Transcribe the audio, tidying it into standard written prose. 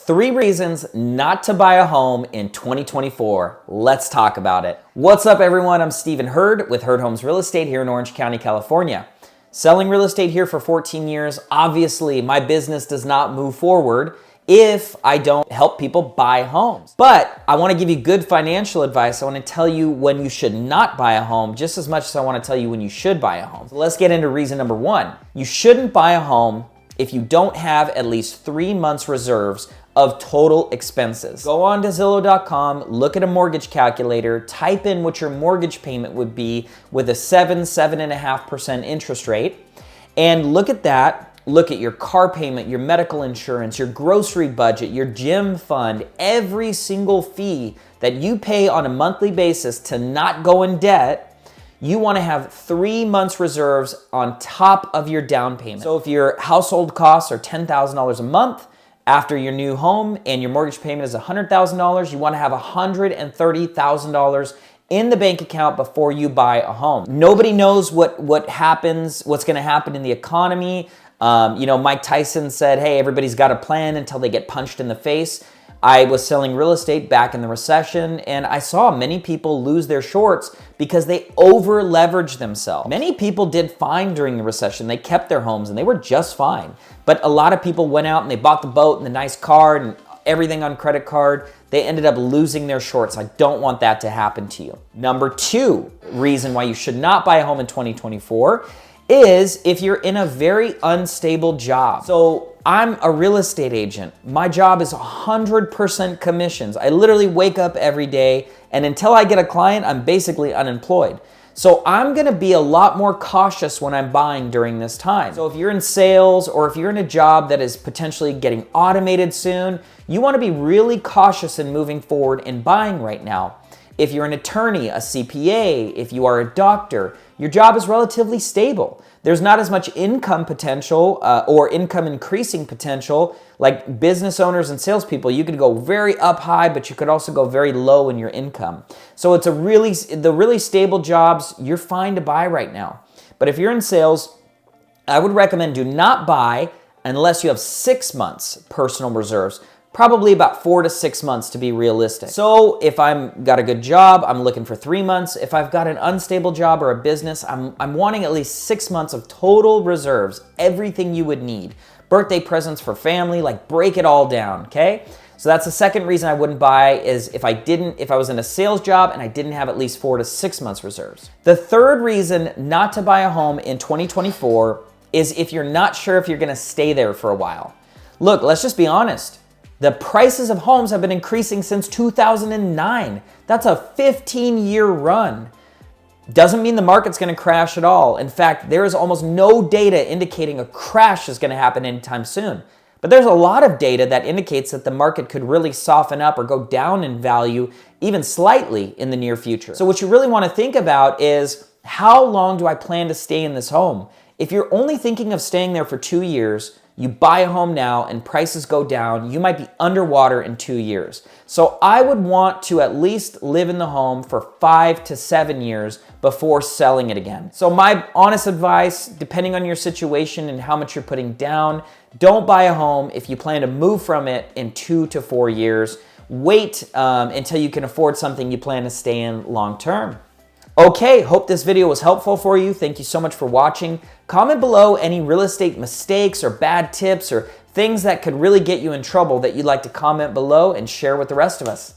3 reasons not to buy a home in 2024. Let's talk about it. What's up, everyone? I'm Stephen Hurd with Hurd Homes Real Estate here in Orange County, California. Selling real estate here for 14 years. Obviously, my business does not move forward if I don't help people buy homes. But I want to give you good financial advice. I want to tell you when you should not buy a home just as much as I want to tell you when you should buy a home. So let's get into reason number 1. You shouldn't buy a home if you don't have at least 3 months reserves of total expenses. Go on to Zillow.com, look at a mortgage calculator, type in what your mortgage payment would be with a 7.5% interest rate, and look at that. Look at your car payment, your medical insurance, your grocery budget, your gym fund, every single fee that you pay on a monthly basis to not go in debt. You want to have 3 months reserves on top of your down payment. So if your household costs are $10,000 a month after your new home and your mortgage payment is $100,000, you want to have $130,000 in the bank account before you buy a home. Nobody knows what's going to happen in the economy. Mike Tyson said, hey, everybody's got a plan until they get punched in the face. I was selling real estate back in the recession, and I saw many people lose their shorts because they over leveraged themselves. Many people did fine during the recession. They kept their homes and they were just fine. But a lot of people went out and they bought the boat and the nice car and everything on credit card. They ended up losing their shorts. I don't want that to happen to you. Number 2 reason why you should not buy a home in 2024 is if you're in a very unstable job. So I'm a real estate agent. My job is 100% commissions. I literally wake up every day, and until I get a client, I'm basically unemployed. So I'm gonna be a lot more cautious when I'm buying during this time. So if you're in sales or if you're in a job that is potentially getting automated soon, you wanna be really cautious in moving forward and buying right now. If you're an attorney, a CPA, if you are a doctor, your job is relatively stable. There's not as much income potential or income increasing potential like business owners and salespeople. You could go very up high, but you could also go very low in your income. So it's the really stable jobs, you're fine to buy right now. But if you're in sales, I would recommend do not buy unless you have 6 months personal reserves. Probably about 4 to 6 months to be realistic. So if I've got a good job, I'm looking for 3 months. If I've got an unstable job or a business, I'm wanting at least 6 months of total reserves, everything you would need. Birthday presents for family, like break it all down, okay? So that's the second reason I wouldn't buy is if I was in a sales job and I didn't have at least 4 to 6 months reserves. The third reason not to buy a home in 2024 is if you're not sure if you're gonna stay there for a while. Look, let's just be honest. The prices of homes have been increasing since 2009. That's a 15-year run. Doesn't mean the market's gonna crash at all. In fact, there is almost no data indicating a crash is gonna happen anytime soon. But there's a lot of data that indicates that the market could really soften up or go down in value even slightly in the near future. So what you really wanna think about is how long do I plan to stay in this home? If you're only thinking of staying there for 2 years, you buy a home now and prices go down, you might be underwater in 2 years. So I would want to at least live in the home for 5 to 7 years before selling it again. So my honest advice, depending on your situation and how much you're putting down, don't buy a home if you plan to move from it in 2 to 4 years. Wait until you can afford something you plan to stay in long term. Okay, hope this video was helpful for you. Thank you so much for watching. Comment below any real estate mistakes or bad tips or things that could really get you in trouble that you'd like to comment below and share with the rest of us.